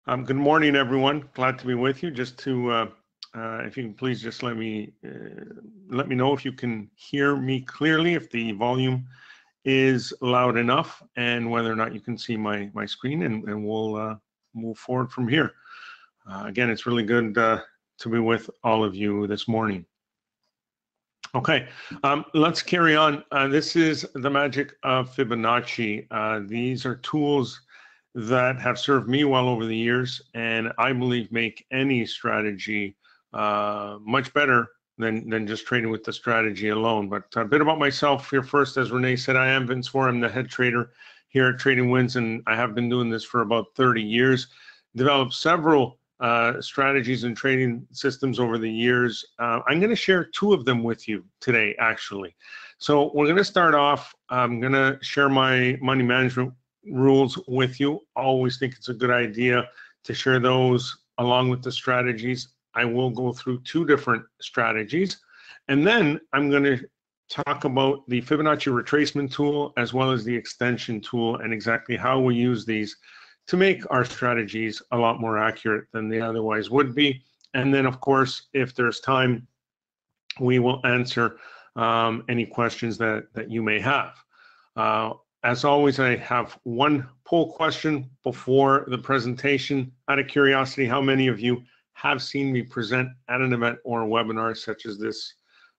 Good morning, everyone. Glad to be with you. Just to, if you can please just let me know if you can hear me clearly, if the volume is loud enough, and whether or not you can see my screen, and we'll move forward from here. Again, it's really good to be with all of you this morning. Okay, let's carry on. This is the magic of Fibonacci. These are tools that have served me well over the years, and I believe make any strategy much better than just trading with the strategy alone. But a bit about myself here first. As Renee said, I am Vince Vora. I'm the head trader here at TRADINGWINS, and I have been doing this for about 30 years. Developed several strategies and trading systems over the years. I'm going to share two of them with you today, actually. So we're going to start off. I'm going to share my money management rules with you. Always think it's a good idea to share those along with the strategies. I will go through two different strategies, and then I'm going to talk about the Fibonacci retracement tool as well as the extension tool and exactly how we use these to make our strategies a lot more accurate than they otherwise would be. And then, of course, if there's time, we will answer any questions that you may have. As always, I have one poll question before the presentation. Out of curiosity, how many of you have seen me present at an event or a webinar such as this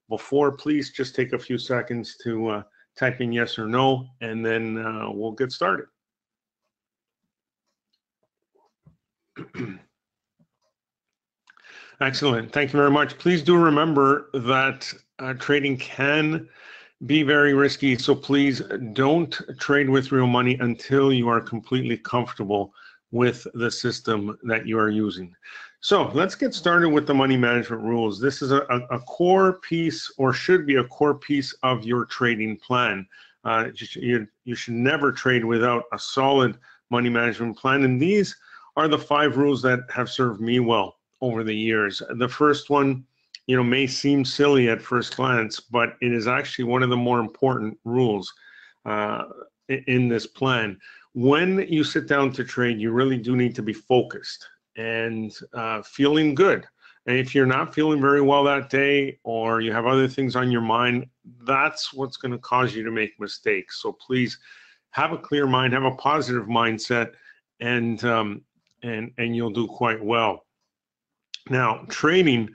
before? Please just take a few seconds to type in yes or no, and then we'll get started. Excellent. Thank you very much. Please do remember that trading can be very risky, so please don't trade with real money until you are completely comfortable with the system that you are using. So let's get started with the money management rules. This is a core piece, or should be a core piece, of your trading plan. You should never trade without a solid money management plan, and these are the 5 rules that have served me well over the years. The first one, may seem silly at first glance, but it is actually one of the more important rules in this plan. When you sit down to trade, you really do need to be focused and feeling good. And if you're not feeling very well that day, or you have other things on your mind, that's what's going to cause you to make mistakes. So please have a clear mind, have a positive mindset, and you'll do quite well. Now, trading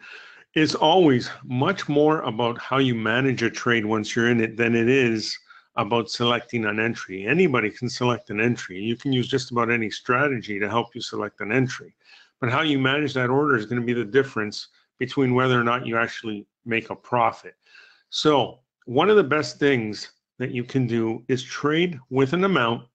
is always much more about how you manage a trade once you're in it than it is about selecting an entry. Anybody can select an entry. You can use just about any strategy to help you select an entry. But how you manage that order is going to be the difference between whether or not you actually make a profit. So one of the best things that you can do is trade with an amount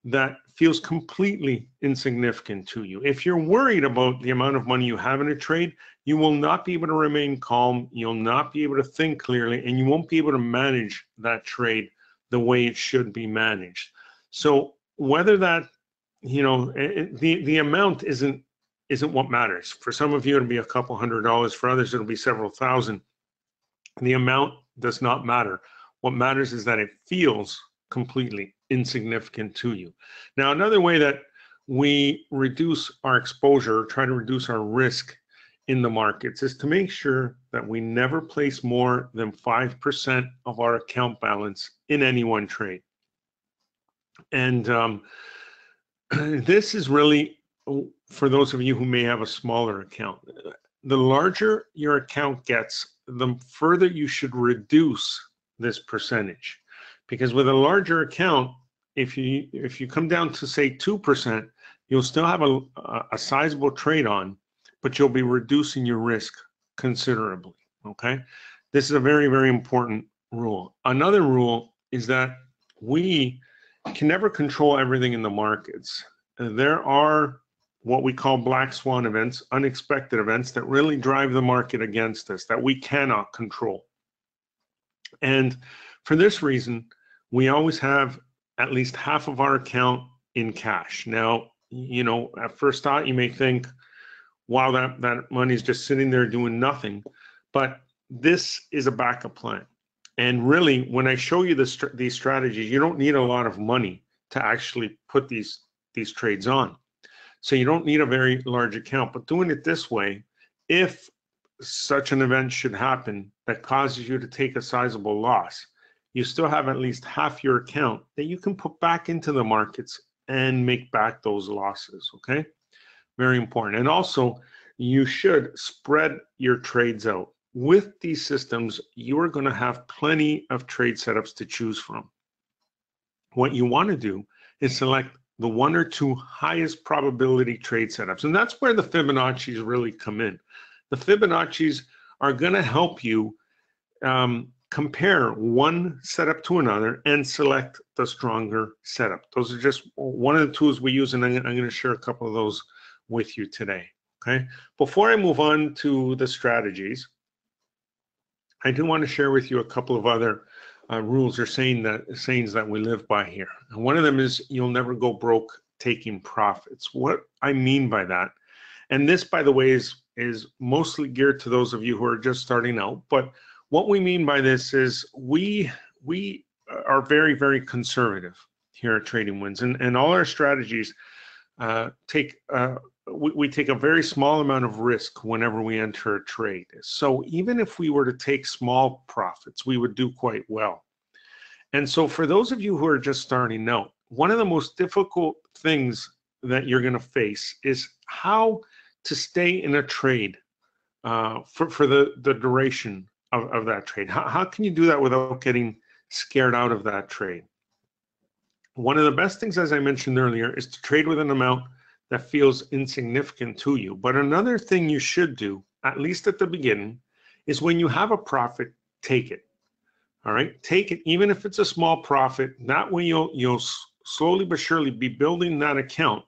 that feels completely insignificant to you. If you're worried about the amount of money you have in a trade, you will not be able to remain calm, you'll not be able to think clearly, and you won't be able to manage that trade the way it should be managed. So whether that, the amount isn't what matters. For some of you, it'll be a couple $100. For others, it'll be several thousand. The amount does not matter. What matters is that it feels completely insignificant to you. Now, another way that we reduce our exposure, try to reduce our risk in the markets, is to make sure that we never place more than 5% of our account balance in any one trade. And this is really for those of you who may have a smaller account. The larger your account gets, the further you should reduce this percentage. Because with a larger account, if you come down to, say, 2%, you'll still have a sizable trade on, but you'll be reducing your risk considerably, okay? This is a very, very important rule. Another rule is that we can never control everything in the markets. There are what we call black swan events, unexpected events that really drive the market against us, that we cannot control. And for this reason, we always have at least half of our account in cash. Now, at first thought, you may think, wow, that money is just sitting there doing nothing. But this is a backup plan. And really, when I show you these strategies, you don't need a lot of money to actually put these trades on. So you don't need a very large account, but doing it this way, if such an event should happen that causes you to take a sizable loss, you still have at least half your account that you can put back into the markets and make back those losses, okay? Very important. And also, you should spread your trades out. With these systems, you are going to have plenty of trade setups to choose from. What you want to do is select the 1 or 2 highest probability trade setups. And that's where the Fibonacci's really come in. The Fibonacci's are going to help you compare one setup to another and select the stronger setup. Those are just one of the tools we use, and I'm going to share a couple of those with you today. Okay. Before I move on to the strategies, I do want to share with you a couple of other rules or sayings that we live by here. And one of them is you'll never go broke taking profits. What I mean by that, and this, by the way, is mostly geared to those of you who are just starting out, but what we mean by this is we are very, very conservative here at Trading Wins, and all our strategies we take a very small amount of risk whenever we enter a trade. So even if we were to take small profits, we would do quite well. And so for those of you who are just starting out, one of the most difficult things that you're going to face is how to stay in a trade for the duration of that trade. How can you do that without getting scared out of that trade? One of the best things, as I mentioned earlier, is to trade with an amount that feels insignificant to you. But another thing you should do, at least at the beginning, is when you have a profit, take it. All right, take it, even if it's a small profit. That way you'll slowly but surely be building that account.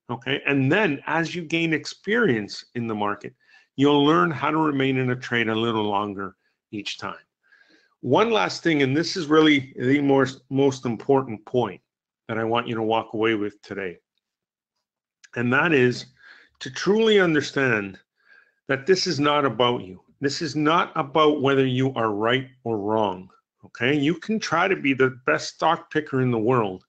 Okay, and then as you gain experience in the market, you'll learn how to remain in a trade a little longer each time. One last thing, and this is really the most important point that I want you to walk away with today. And that is to truly understand that this is not about you. This is not about whether you are right or wrong, okay? You can try to be the best stock picker in the world.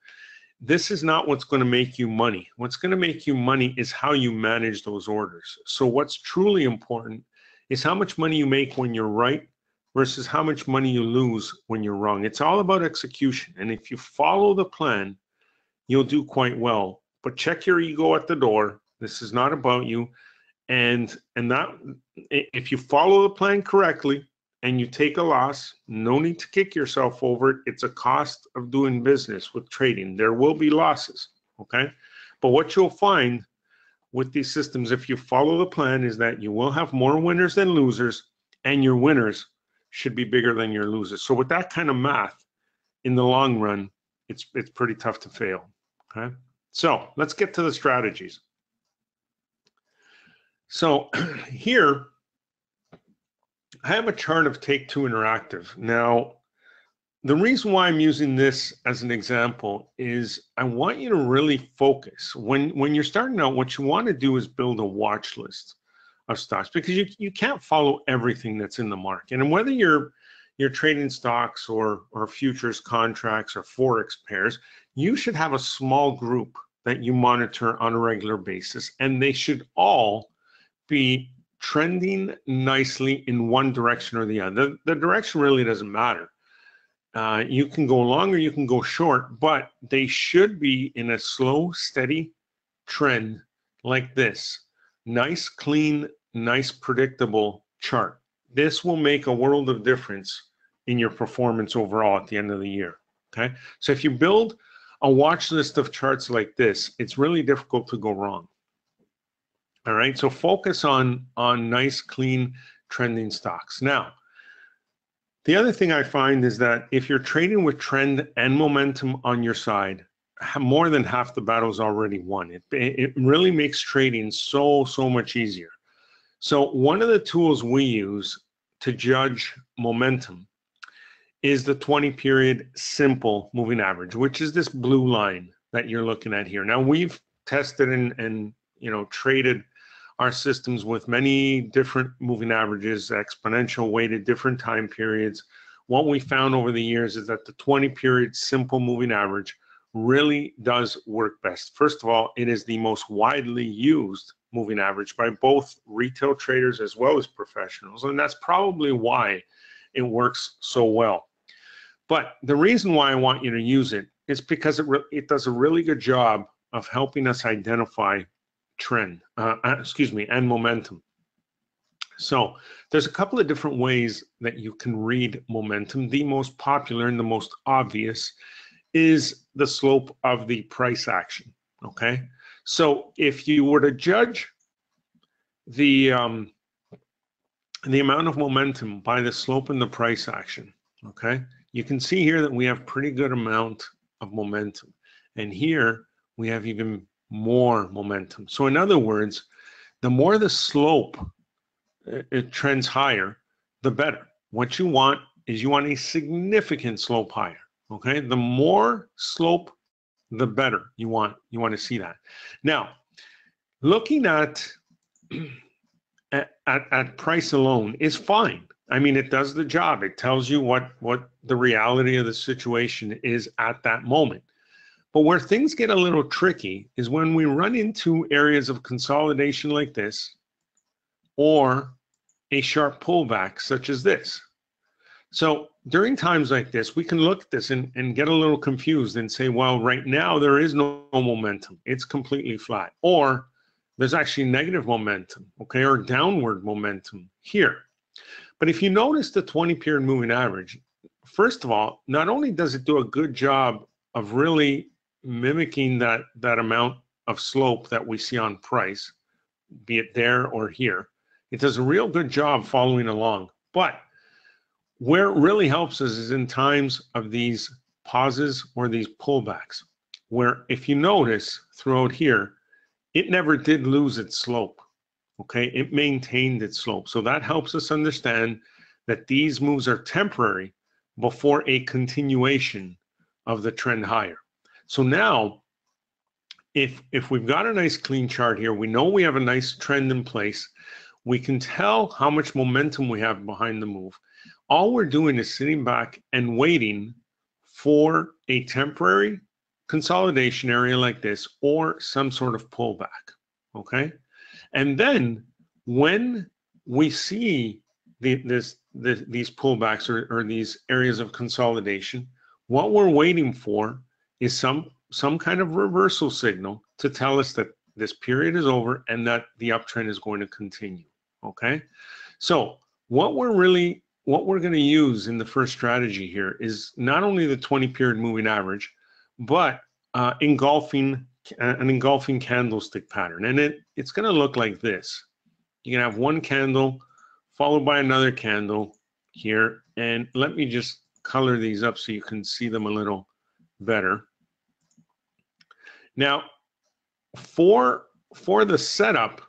This is not what's going to make you money. What's going to make you money is how you manage those orders. So what's truly important is how much money you make when you're right versus how much money you lose when you're wrong. It's all about execution. And if you follow the plan, you'll do quite well. But check your ego at the door. This is not about you. And that if you follow the plan correctly and you take a loss, no need to kick yourself over it. It's a cost of doing business with trading. There will be losses, okay? But what you'll find with these systems, if you follow the plan, is that you will have more winners than losers, and your winners should be bigger than your losers. So with that kind of math, in the long run, it's pretty tough to fail, okay? So let's get to the strategies. So here, I have a chart of Take-Two Interactive. Now, the reason why I'm using this as an example is I want you to really focus. When you're starting out, what you want to do is build a watch list of stocks, because you can't follow everything that's in the market. And whether you're trading stocks or futures contracts or Forex pairs, you should have a small group that you monitor on a regular basis, and they should all be trending nicely in one direction or the other. The direction really doesn't matter. You can go long or you can go short, but they should be in a slow, steady trend like this. Nice, clean, nice, predictable chart. This will make a world of difference in your performance overall at the end of the year, okay? So if you build a watch list of charts like this, it's really difficult to go wrong. All right, so focus on nice, clean, trending stocks. Now, the other thing I find is that if you're trading with trend and momentum on your side, more than half the battle is already won. It really makes trading so much easier. So one of the tools we use to judge momentum is the 20-period simple moving average, which is this blue line that you're looking at here. Now, we've tested and traded our systems with many different moving averages, exponential weighted, different time periods. What we found over the years is that the 20-period simple moving average really does work best. First of all, it is the most widely used moving average by both retail traders as well as professionals, and that's probably why it works so well. But the reason why I want you to use it is because it does a really good job of helping us identify trend, and momentum. So there's a couple of different ways that you can read momentum. The most popular and the most obvious is the slope of the price action, okay? So if you were to judge the amount of momentum by the slope and the price action, okay, you can see here that we have pretty good amount of momentum. And here we have even more momentum. So in other words, the more the slope it trends higher, the better. What you want is you want a significant slope higher, okay? The more slope, the better. You want to see that. Now, looking at price alone is fine. I mean, it does the job. It tells you what the reality of the situation is at that moment. But where things get a little tricky is when we run into areas of consolidation like this, or a sharp pullback such as this. So during times like this, we can look at this and get a little confused and say, well, right now there is no momentum. It's completely flat. Or there's actually negative momentum, okay, or downward momentum here. But if you notice the 20-period moving average, first of all, not only does it do a good job of really mimicking that amount of slope that we see on price, be it there or here, it does a real good job following along. But where it really helps us is in times of these pauses or these pullbacks, where if you notice throughout here, it never did lose its slope, okay? It maintained its slope. So that helps us understand that these moves are temporary before a continuation of the trend higher. So now, if we've got a nice clean chart here, we know we have a nice trend in place, we can tell how much momentum we have behind the move. All we're doing is sitting back and waiting for a temporary consolidation area like this or some sort of pullback, okay? And then when we see these pullbacks or these areas of consolidation, what we're waiting for is some kind of reversal signal to tell us that this period is over and that the uptrend is going to continue, okay? So what we're going to use in the first strategy here is not only the 20-period moving average, but an engulfing candlestick pattern. And it's going to look like this. You can have one candle followed by another candle here. And let me just color these up so you can see them a little better. Now, for the setup,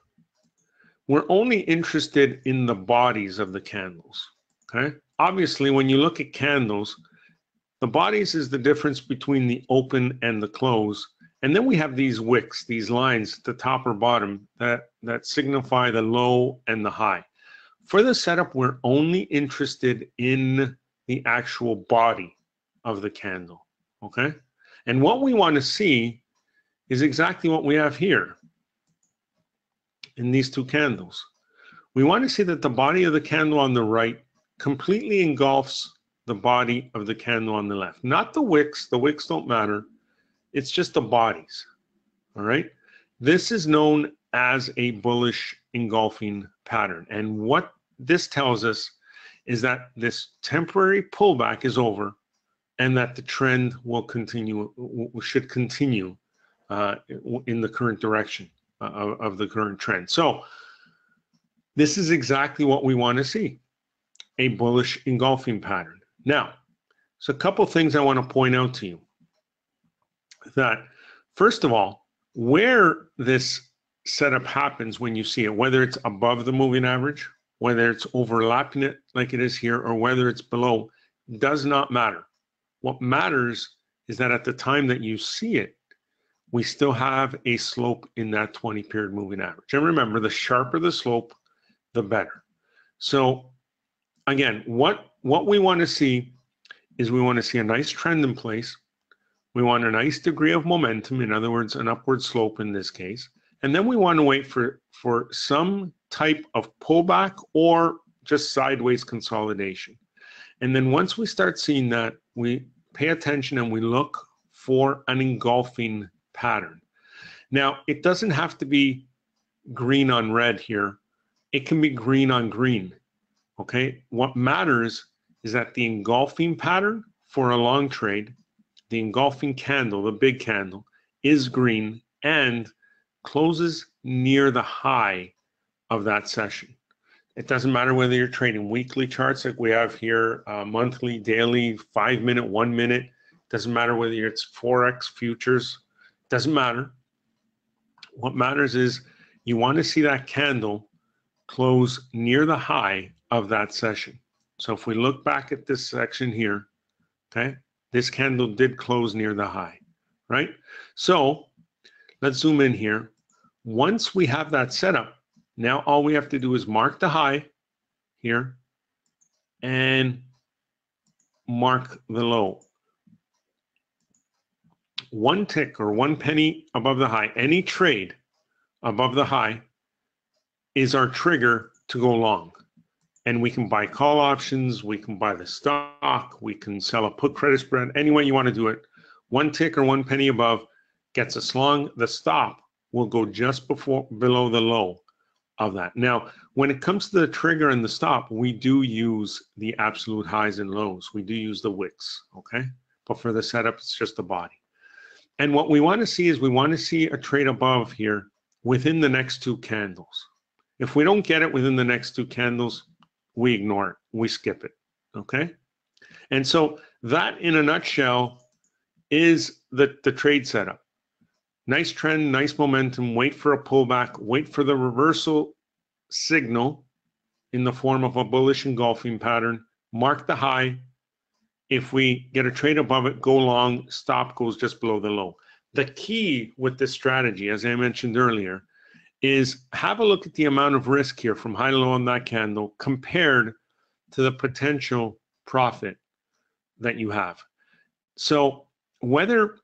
we're only interested in the bodies of the candles, okay? Obviously, when you look at candles, the bodies is the difference between the open and the close. And then we have these wicks, these lines at the top or bottom that signify the low and the high. For the setup, we're only interested in the actual body of the candle, okay? And what we want to see is exactly what we have here in these two candles. We want to see that the body of the candle on the right completely engulfs the body of the candle on the left. Not the wicks don't matter. It's just the bodies, all right? This is known as a bullish engulfing pattern. And what this tells us is that this temporary pullback is over and that the trend will continue, should continue in the current direction of the current trend. So this is exactly what we want to see, a bullish engulfing pattern. Now, so a couple things I want to point out to you. That, first of all, where this setup happens when you see it, whether it's above the moving average, whether it's overlapping it like it is here, or whether it's below, does not matter. What matters is that at the time that you see it, we still have a slope in that 20-period moving average. And remember, the sharper the slope, the better. So again, what we want to see is we want to see a nice trend in place. We want a nice degree of momentum, in other words, an upward slope in this case. And then we want to wait for some type of pullback or just sideways consolidation. And then once we start seeing that, we pay attention and we look for an engulfing pattern. Now, it doesn't have to be green on red here. It can be green on green, okay? What matters is that the engulfing pattern for a long trade, the engulfing candle, the big candle, is green and closes near the high of that session. It doesn't matter whether you're trading weekly charts like we have here, monthly, daily, 5 minute, 1 minute. Doesn't matter whether it's Forex, futures. Doesn't matter. What matters is you want to see that candle close near the high of that session. So if we look back at this section here, okay, this candle did close near the high, right? So let's zoom in here. Once we have that set up, now all we have to do is mark the high here and mark the low. 1 tick or 1 penny above the high, any trade above the high is our trigger to go long. And we can buy call options, we can buy the stock, we can sell a put credit spread, any way you want to do it. 1 tick or 1 penny above gets us long. The stop will go just below the low of that. Now, when it comes to the trigger and the stop, we do use the absolute highs and lows. We do use the wicks, okay? But for the setup, it's just the body. And what we want to see is we want to see a trade above here within the next 2 candles. If we don't get it within the next 2 candles, we ignore it, we skip it, okay? And so that in a nutshell is the trade setup. Nice trend, nice momentum, wait for a pullback, wait for the reversal signal in the form of a bullish engulfing pattern, mark the high. If we get a trade above it, go long, stop goes just below the low. The key with this strategy, as I mentioned earlier, is have a look at the amount of risk here from high to low on that candle compared to the potential profit that you have. So whether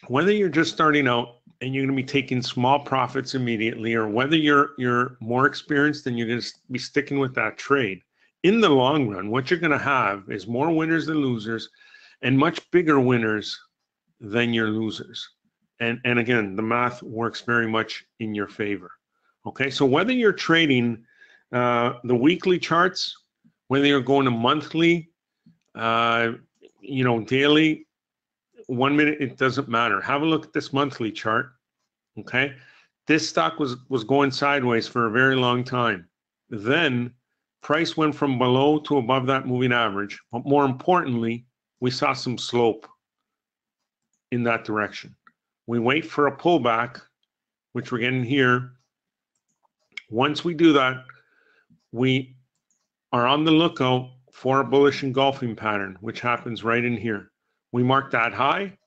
you're just starting out and you're going to be taking small profits immediately, or whether you're more experienced and you're going to be sticking with that trade, in the long run, what you're going to have is more winners than losers and much bigger winners than your losers. And again, the math works very much in your favor. Okay, so whether you're trading the weekly charts, whether you're going to monthly, daily, 1 minute, it doesn't matter. Have a look at this monthly chart. Okay, this stock was going sideways for a very long time. Then price went from below to above that moving average, but more importantly, we saw some slope in that direction. We wait for a pullback, which we're getting here. Once we do that, we are on the lookout for a bullish engulfing pattern, which happens right in here. We mark that high,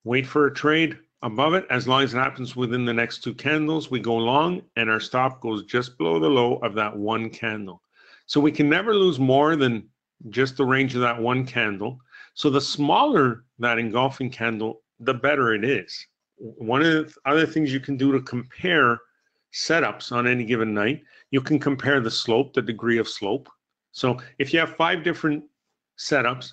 wait for a trade above it. As long as it happens within the next 2 candles, we go long, and our stop goes just below the low of that 1 candle. So we can never lose more than just the range of that 1 candle. So the smaller that engulfing candle, the better it is. One of the other things you can do to compare setups on any given night, you can compare the slope, the degree of slope. So if you have 5 different setups,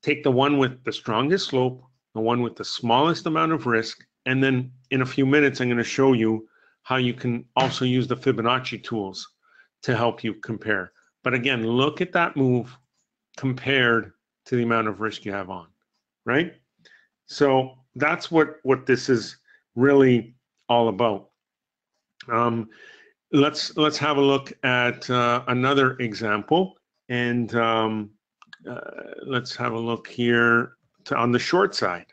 take the one with the strongest slope, the one with the smallest amount of risk, and then in a few minutes, I'm going to show you how you can also use the Fibonacci tools to help you compare. But again, look at that move compared to the amount of risk you have on, right? So that's what this is really all about. Let's have a look at another example, and let's have a look here on the short side.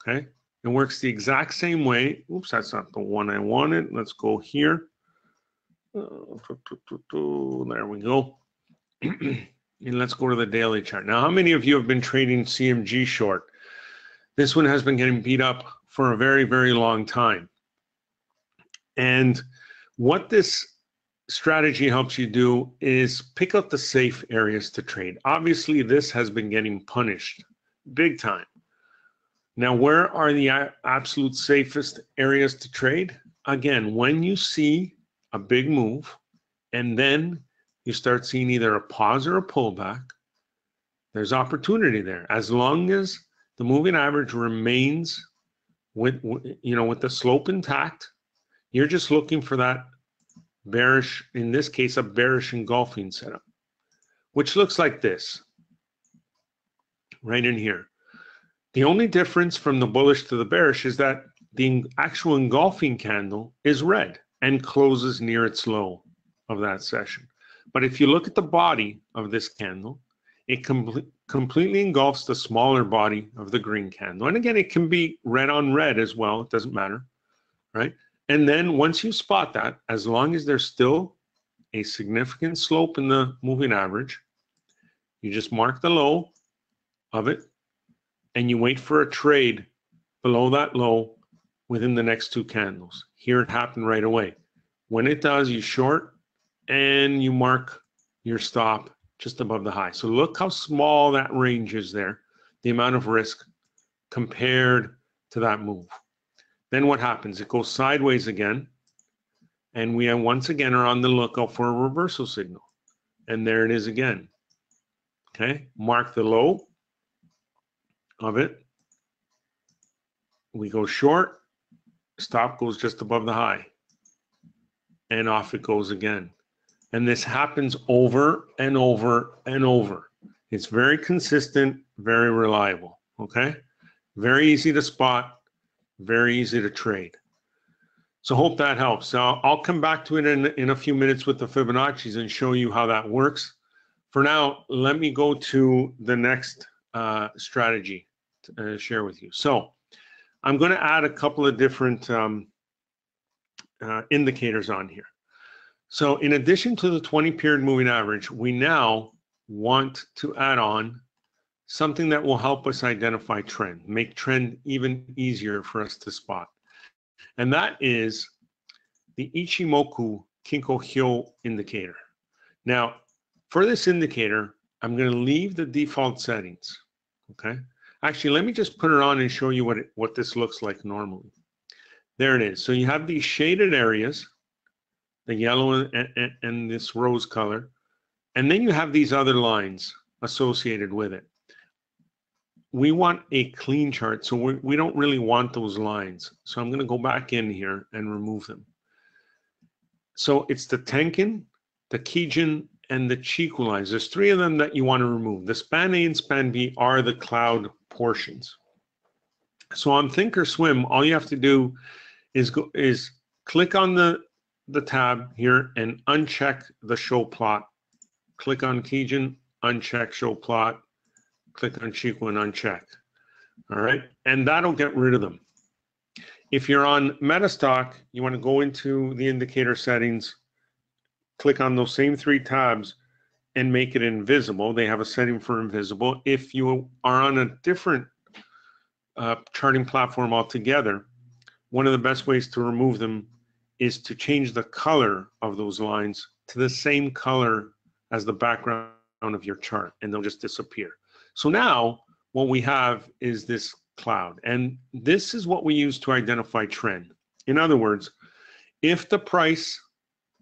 Okay, it works the exact same way. Oops, that's not the one I wanted. Let's go here. There we go. And let's go to the daily chart. Now, how many of you have been trading CMG short? This one has been getting beat up for a very, very long time. And what this strategy helps you do is pick out the safe areas to trade. Obviously, this has been getting punished big time. Now, where are the absolute safest areas to trade? Again, when you see a big move and then you start seeing either a pause or a pullback, there's opportunity there. As long as the moving average remains with the slope intact, you're just looking for that bearish, in this case, a bearish engulfing setup, which looks like this, right in here. The only difference from the bullish to the bearish is that the actual engulfing candle is red and closes near its low of that session. But if you look at the body of this candle, it completely engulfs the smaller body of the green candle. And again, it can be red on red as well. It doesn't matter, right? And then once you spot that, as long as there's still a significant slope in the moving average, you just mark the low of it and you wait for a trade below that low within the next two candles. Here it happened right away. When it does, you short and you mark your stop just above the high. So look how small that range is there, the amount of risk compared to that move. Then what happens? It goes sideways again, and we once again are on the lookout for a reversal signal. And there it is again. Okay, mark the low of it. We go short, stop goes just above the high, and off it goes again. And this happens over and over and over. It's very consistent, very reliable, okay? Very easy to spot, very easy to trade. So hope that helps. I'll come back to it in a few minutes with the Fibonacci's and show you how that works. For now, let me go to the next strategy to share with you. So I'm going to add a couple of different indicators on here. So in addition to the 20-period moving average, we now want to add on something that will help us identify trend, make trend even easier for us to spot. And that is the Ichimoku Kinko Hyo indicator. Now, for this indicator, I'm going to leave the default settings, okay? Actually, let me just put it on and show you what this looks like normally. There it is. So you have these shaded areas, the yellow and this rose color, and then you have these other lines associated with it. We want a clean chart, so we don't really want those lines. So I'm going to go back in here and remove them. So it's the Tenkin, the Kijin, and the Chiku lines. There's three of them that you want to remove. The span A and span B are the cloud portions. So on Thinkorswim, all you have to do is click on the tab here and uncheck the show plot. Click on Kijin, uncheck show plot. Click on Chiku and uncheck. All right, and that'll get rid of them. If you're on Metastock, you want to go into the indicator settings, click on those same three tabs and make it invisible. They have a setting for invisible. If you are on a different charting platform altogether, one of the best ways to remove them is to change the color of those lines to the same color as the background of your chart, and they'll just disappear. So now what we have is this cloud, and this is what we use to identify trend. In other words, if the price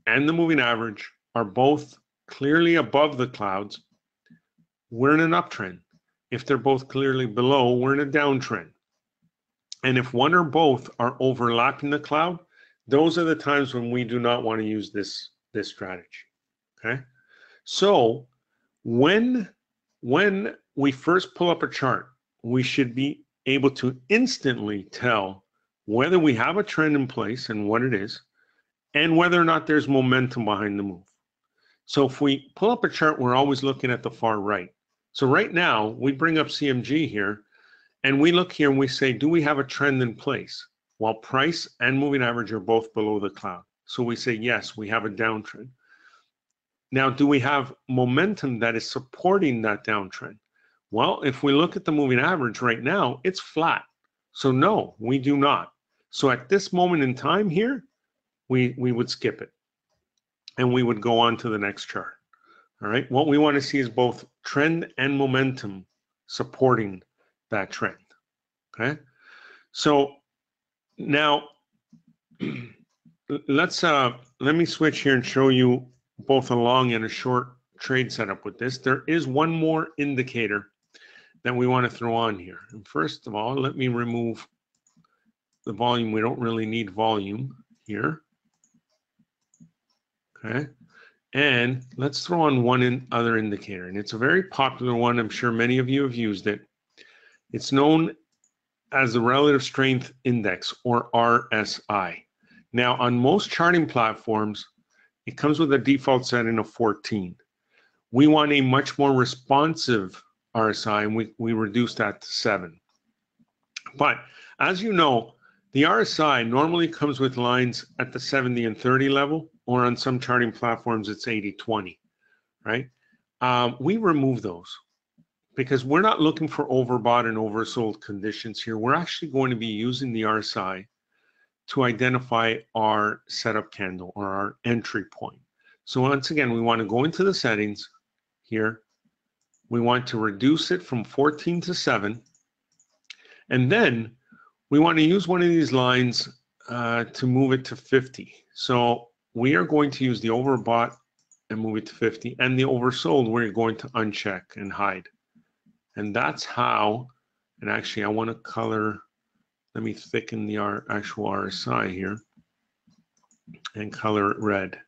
and the moving average are both clearly above the clouds, we're in an uptrend. If they're both clearly below, we're in a downtrend. And if one or both are overlapping the cloud, those are the times when we do not want to use this strategy. Okay, so when we first pull up a chart, we should be able to instantly tell whether we have a trend in place and what it is, and whether or not there's momentum behind the move. So if we pull up a chart, we're always looking at the far right. So right now, we bring up CMG here, and we look here and we say, do we have a trend in place? While price and moving average are both below the cloud. So we say, yes, we have a downtrend. Now, do we have momentum that is supporting that downtrend? Well, if we look at the moving average right now, it's flat. So no, we do not. So at this moment in time here, we would skip it and we would go on to the next chart. All right, what we want to see is both trend and momentum supporting that trend. Okay, so now let me switch here and show you both a long and a short trade setup with this. There is one more indicator that we want to throw on here. And first of all, let me remove the volume. We don't really need volume here. Okay, and let's throw on one other indicator, and it's a very popular one. I'm sure many of you have used it. It's known as the Relative Strength Index, or RSI. Now, on most charting platforms, it comes with a default setting of 14. We want a much more responsive RSI, and we reduce that to 7. But as you know, the RSI normally comes with lines at the 70 and 30 level, or on some charting platforms, it's 80-20, right? We remove those because we're not looking for overbought and oversold conditions here. We're actually going to be using the RSI to identify our setup candle or our entry point. So once again, we want to go into the settings here. We want to reduce it from 14 to 7. And then we want to use one of these lines to move it to 50. So we are going to use the overbought and move it to 50. And the oversold, we're going to uncheck and hide. And that's how, and actually I want to color, let me thicken the actual RSI here and color it red.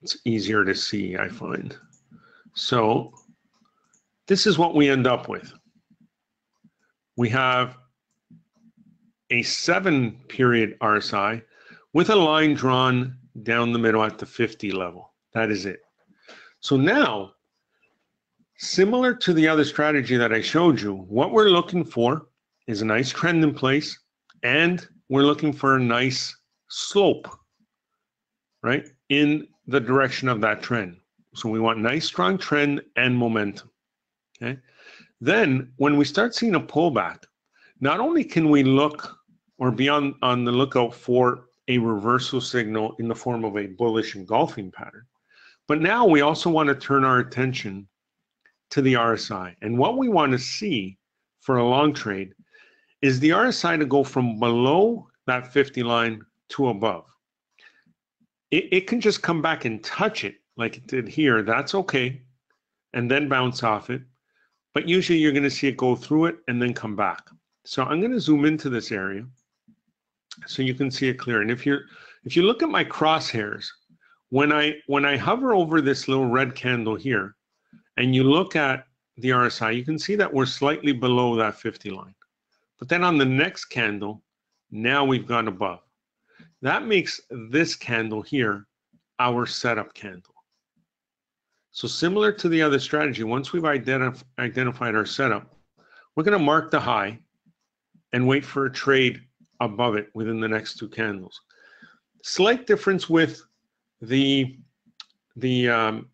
It's easier to see, I find. So this is what we end up with. We have a 7-period RSI with a line drawn down the middle at the 50 level. That is it. So now, similar to the other strategy that I showed you, what we're looking for is a nice trend in place, and we're looking for a nice slope, right, in the direction of that trend. So we want nice, strong trend and momentum, okay? Then when we start seeing a pullback, not only can we look or be on the lookout for a reversal signal in the form of a bullish engulfing pattern, but now we also want to turn our attention to the RSI. And what we want to see for a long trade is the RSI to go from below that 50 line to above. It can just come back and touch it like it did here. That's okay, and then bounce off it. But usually you're going to see it go through it and then come back. So I'm going to zoom into this area so you can see it clear. And if you look at my crosshairs, when I hover over this little red candle here, and you look at the RSI, you can see that we're slightly below that 50 line. But then on the next candle, now we've gone above. That makes this candle here our setup candle. So similar to the other strategy, once we've identified our setup, we're going to mark the high and wait for a trade above it within the next 2 candles. Slight difference with the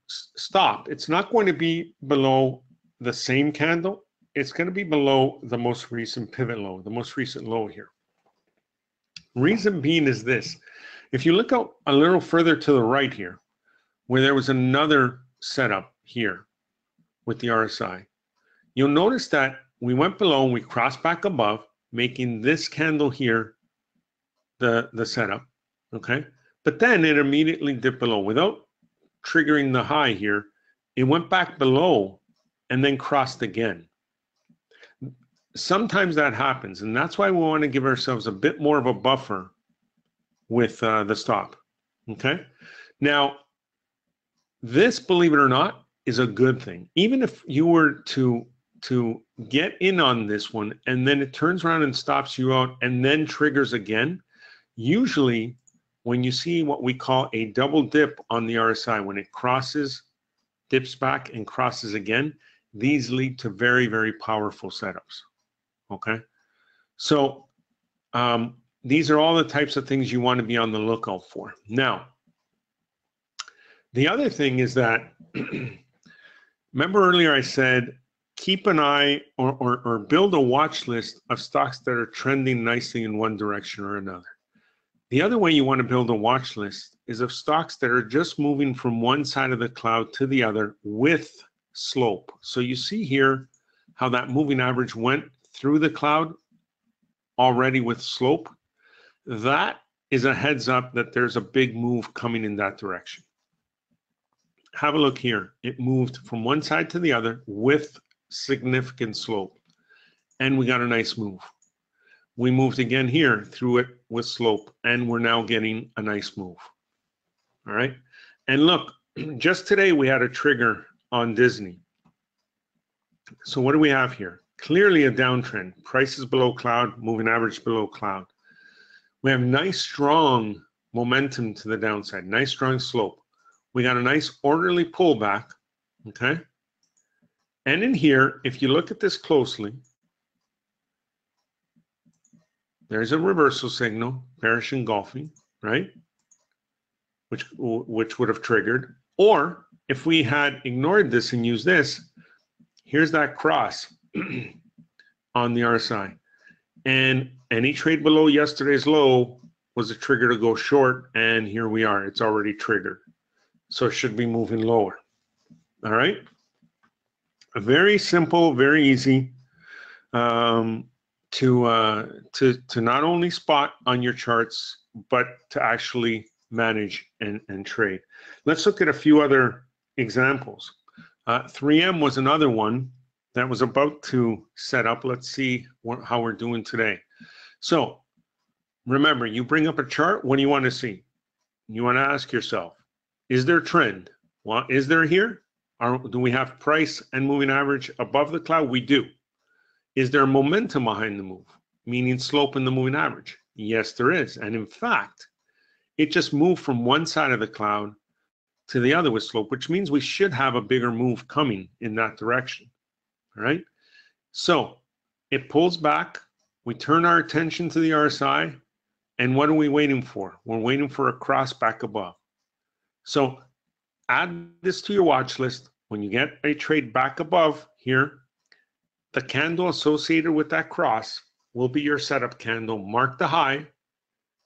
stop. It's not going to be below the same candle. It's going to be below the most recent pivot low, the most recent low here. Reason being is this. If you look out a little further to the right here, where there was another setup here with the RSI, you'll notice that we went below and we crossed back above, making this candle here the setup, okay? But then it immediately dipped below without triggering the high here. It went back below and then crossed again. Sometimes that happens, and that's why we want to give ourselves a bit more of a buffer with the stop, okay? Now, this, believe it or not, is a good thing. Even if you were to get in on this one and then it turns around and stops you out and then triggers again, usually when you see what we call a double dip on the RSI, when it crosses, dips back and crosses again, these lead to very, very powerful setups, okay? So these are all the types of things you want to be on the lookout for. Now, the other thing is that, remember earlier I said, keep an eye or build a watch list of stocks that are trending nicely in one direction or another. The other way you want to build a watch list is of stocks that are just moving from one side of the cloud to the other with slope. So you see here how that moving average went through the cloud already with slope, that is a heads up that there's a big move coming in that direction. Have a look here. It moved from one side to the other with significant slope, and we got a nice move. We moved again here through it with slope, and we're now getting a nice move. All right. And look, just today we had a trigger on Disney. So what do we have here? Clearly a downtrend. Prices below cloud, moving average below cloud. We have nice, strong momentum to the downside, nice, strong slope. We got a nice orderly pullback, okay? And in here, if you look at this closely, there's a reversal signal, bearish engulfing, right? Which would have triggered. Or if we had ignored this and used this, here's that cross on the RSI. And any trade below yesterday's low was a trigger to go short, and here we are. It's already triggered. So it should be moving lower. All right? Very simple, very easy to not only spot on your charts, but to actually manage and trade. Let's look at a few other examples. 3M was another one that was about to set up. Let's see how we're doing today. So remember, you bring up a chart. What do you want to see? You want to ask yourself, is there a trend? Well, is there here? Do we have price and moving average above the cloud? We do. Is there momentum behind the move, meaning slope in the moving average? Yes, there is. And in fact, it just moved from one side of the cloud to the other with slope, which means we should have a bigger move coming in that direction. All right. So it pulls back. We turn our attention to the RSI. And what are we waiting for? We're waiting for a cross back above. So add this to your watch list. When you get a trade back above here, the candle associated with that cross will be your setup candle. Mark the high.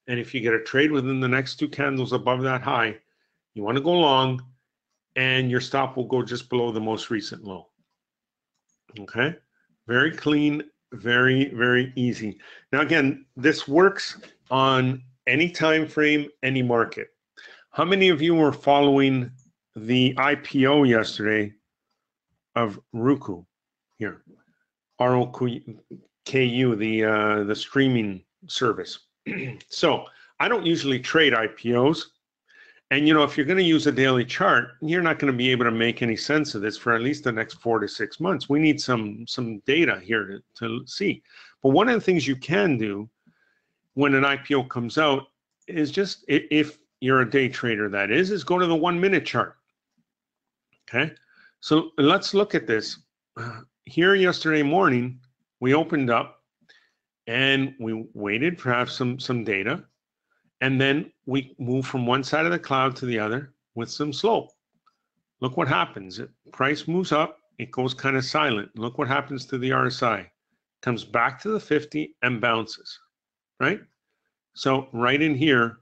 And if you get a trade within the next two candles above that high, you want to go long, and your stop will go just below the most recent low. Okay, very clean, very, very easy. Now, again, this works on any time frame, any market. How many of you were following the IPO yesterday of Roku here? ROKU, the streaming service. So I don't usually trade IPOs. And, you know, if you're going to use a daily chart, you're not going to be able to make any sense of this for at least the next 4 to 6 months. We need some data here to see. But one of the things you can do when an IPO comes out is just, if you're a day trader, that is go to the 1 minute chart. Okay. So let's look at this. Here yesterday morning, we opened up and we waited for have some data. And then we move from one side of the cloud to the other with some slope. Look what happens. Price moves up. It goes kind of silent. Look what happens to the RSI. Comes back to the 50 and bounces, right? So right in here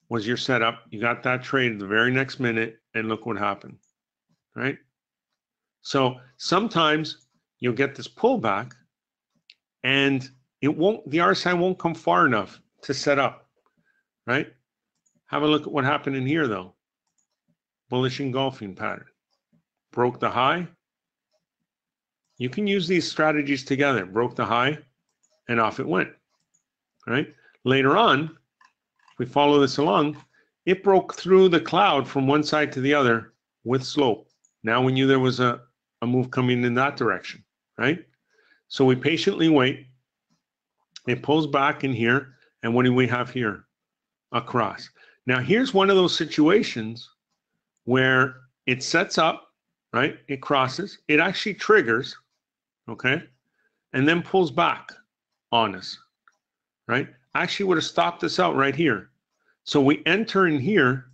was your setup. You got that trade the very next minute, and look what happened, right? So sometimes you'll get this pullback, and the RSI won't come far enough to set up. Right? Have a look at what happened in here, though. Bullish engulfing pattern. Broke the high. You can use these strategies together. Broke the high, and off it went. Right? Later on, if we follow this along, it broke through the cloud from one side to the other with slope. Now we knew there was a move coming in that direction. Right? So we patiently wait. It pulls back in here, and what do we have here? Across. Now here's one of those situations where it sets up, right? It crosses, it actually triggers, okay? And then pulls back on us, right? Actually would have stopped us out right here. So we enter in here,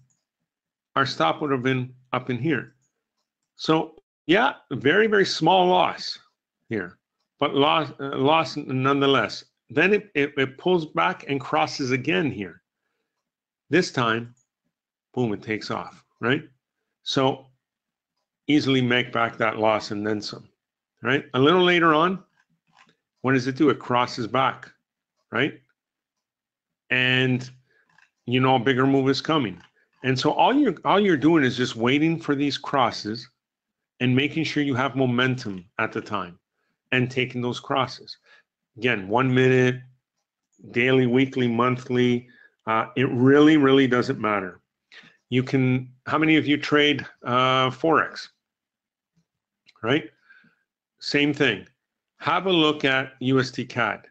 our stop would have been up in here. So yeah, very, very small loss here, but loss nonetheless. Then it pulls back and crosses again here. This time, boom, it takes off, right? So easily make back that loss and then some. right? A little later on, what does it do? It crosses back, right? And you know a bigger move is coming. And so all you're doing is just waiting for these crosses and making sure you have momentum at the time and taking those crosses. Again, 1 minute, daily, weekly, monthly, it really doesn't matter. You can, how many of you trade Forex, right? Same thing. Have a look at USD CAD.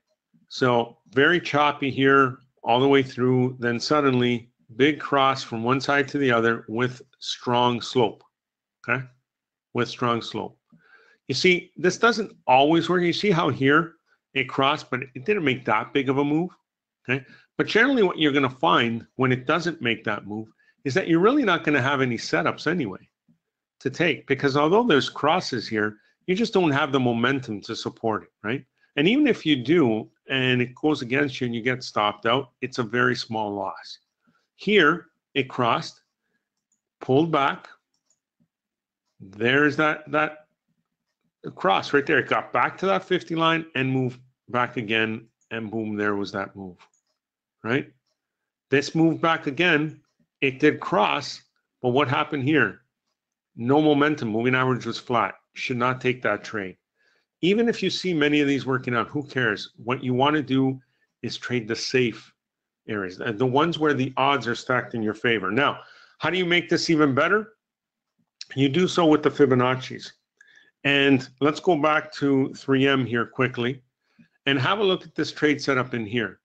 So very choppy here all the way through, then suddenly big cross from one side to the other with strong slope, okay? With strong slope. You see, this doesn't always work. You see how here it crossed, but it didn't make that big of a move, okay? But generally what you're gonna find when it doesn't make that move is that you're really not gonna have any setups anyway to take, because although there's crosses here, you just don't have the momentum to support it, right? And even if you do, and it goes against you and you get stopped out, it's a very small loss. Here, it crossed, pulled back. There's that cross right there. It got back to that 50 line and moved back again, and boom, there was that move, right? This moved back again. It did cross, but what happened here? No momentum. Moving average was flat. Should not take that trade. Even if you see many of these working out, who cares? What you want to do is trade the safe areas, the ones where the odds are stacked in your favor. Now, how do you make this even better? You do so with the Fibonacci's. And let's go back to 3M here quickly and have a look at this trade setup in here.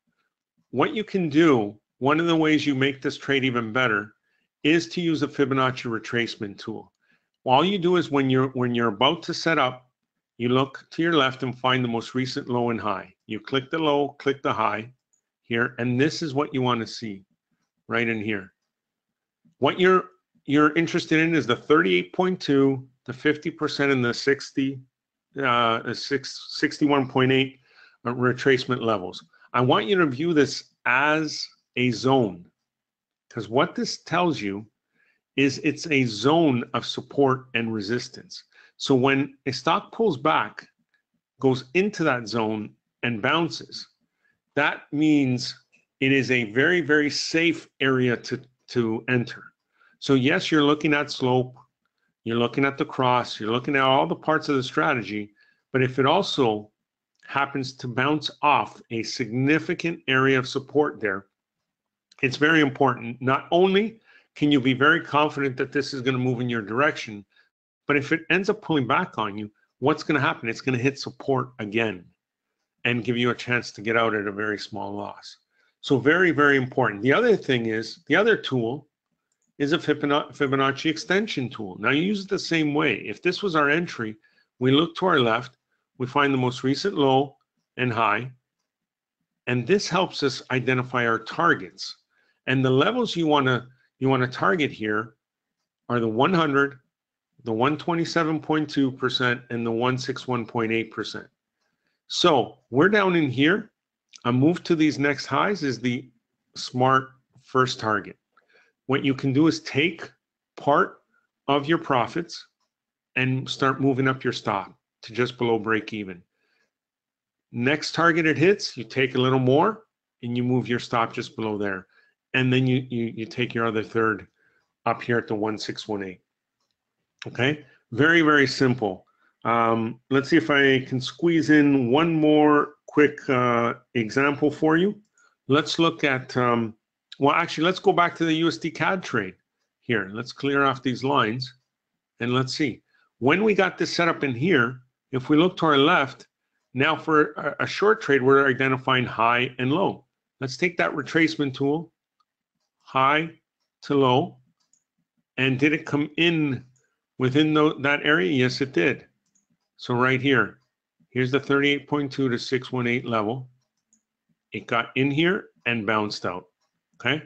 What you can do, one of the ways you make this trade even better is to use a Fibonacci retracement tool. All you do is when you're about to set up, you look to your left and find the most recent low and high. You click the low, click the high here, and this is what you want to see right in here. What you're interested in is the 38.2, the 50%, and the 61.8 retracement levels. I want you to view this as a zone, because what this tells you is it's a zone of support and resistance. So when a stock pulls back, goes into that zone and bounces, that means it is a very safe area to enter. So yes, you're looking at slope, you're looking at the cross, you're looking at all the parts of the strategy, but if it also happens to bounce off a significant area of support there, it's very important. Not only can you be very confident that this is going to move in your direction, but if it ends up pulling back on you, what's going to happen? It's going to hit support again and give you a chance to get out at a very small loss. So very important. The other thing is, the other tool is a Fibonacci extension tool. Now you use it the same way. If this was our entry, we look to our left, we find the most recent low and high, and this helps us identify our targets. And the levels you want to target here are the 100, the 127.2%, and the 161.8%. So we're down in here. A move to these next highs is the smart first target. What you can do is take part of your profits and start moving up your stop to just below break even. Next target it hits, you take a little more and you move your stop just below there. And then you take your other third up here at the 1618. Okay, very simple. Let's see if I can squeeze in one more quick example for you. Let's look at, well, actually, let's go back to the USD CAD trade here. Let's clear off these lines and let's see. When we got this set up in here, if we look to our left, now for a short trade, we're identifying high and low. Let's take that retracement tool, high to low, and did it come in within that area? Yes, it did. So right here, here's the 38.2 to 618 level. It got in here and bounced out, okay?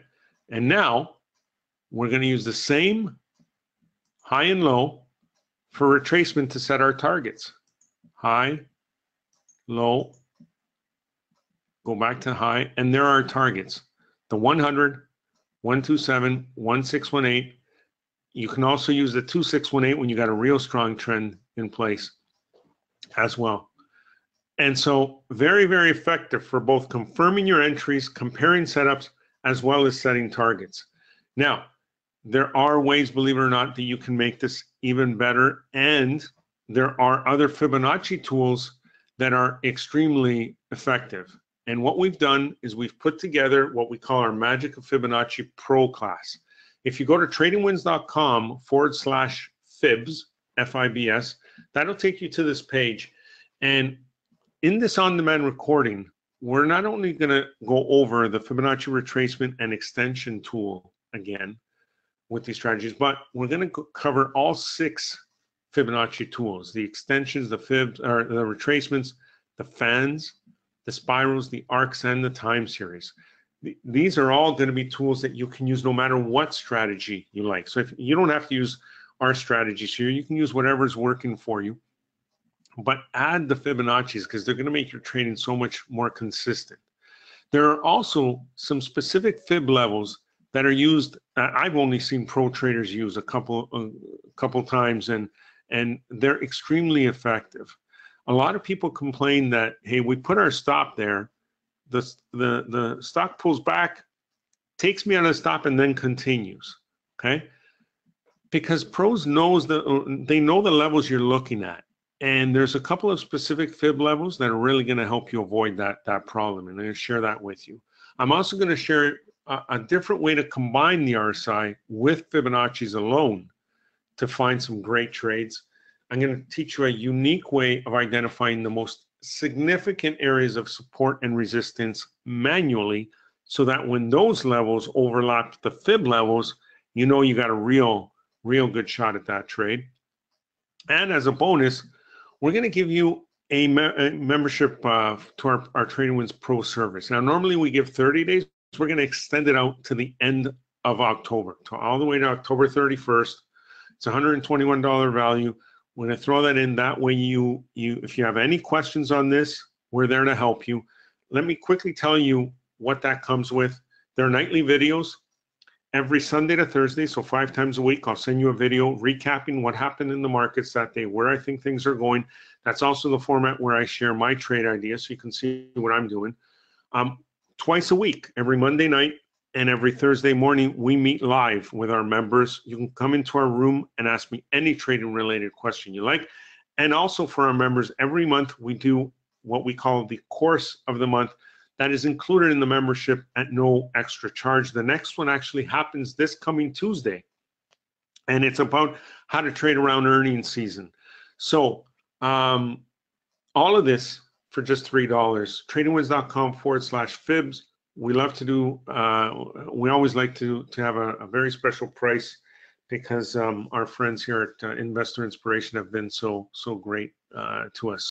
And now we're gonna use the same high and low for retracement to set our targets. High, low, go back to high, and there are our targets. The 100, 127, 1618. You can also use the 2618 when you got a real strong trend in place. as well. And so very, very effective for both confirming your entries, comparing setups, as well as setting targets. Now, there are ways, believe it or not, that you can make this even better. And there are other Fibonacci tools that are extremely effective. And what we've done is we've put together what we call our Magic of Fibonacci Pro class. If you go to tradingwins.com/fibs, F-I-B-S, that'll take you to this page. And in this on-demand recording, we're not only going to go over the Fibonacci retracement and extension tool again with these strategies, but we're going to cover all 6 Fibonacci tools: the extensions, the fibs, or the retracements, the fans, the spirals, the arcs, and the time series. These are all going to be tools that you can use no matter what strategy you like. So if you don't have to use our strategies here, you can use whatever's working for you. But add the Fibonacci's because they're going to make your trading so much more consistent. There are also some specific fib levels that are used. I've only seen pro traders use a couple times, and they're extremely effective. A lot of people complain that, hey, we put our stop there, the stock pulls back, takes me on a stop, and then continues. Okay, because pros knows they know the levels you're looking at. And there's a couple of specific fib levels that are really going to help you avoid that problem. And I'm going to share that with you. I'm also going to share a different way to combine the RSI with Fibonacci's alone to find some great trades. I'm going to teach you a unique way of identifying the most significant areas of support and resistance manually, so that when those levels overlap the fib levels, you know you got a real good shot at that trade. And as a bonus, we're going to give you a membership to our TradingWinds Pro service. Now, normally we give 30 days. We're going to extend it out to the end of October, all the way to October 31st. It's $121 value. We're going to throw that in. That way, if you have any questions on this, we're there to help you. Let me quickly tell you what that comes with. There are nightly videos every Sunday to Thursday, so 5 times a week. I'll send you a video recapping what happened in the markets that day, where I think things are going. That's also the format where I share my trade ideas, so you can see what I'm doing. Twice a week, every Monday night and every Thursday morning, we meet live with our members. You can come into our room and ask me any trading related question you like. And also for our members, every month we do what we call the course of the month. That is included in the membership at no extra charge. The next one actually happens this coming Tuesday, and it's about how to trade around earnings season. So all of this for just $3. TradingWinds.com/fibs. We love to do. We always like to have a very special price because our friends here at Investor Inspiration have been so great to us.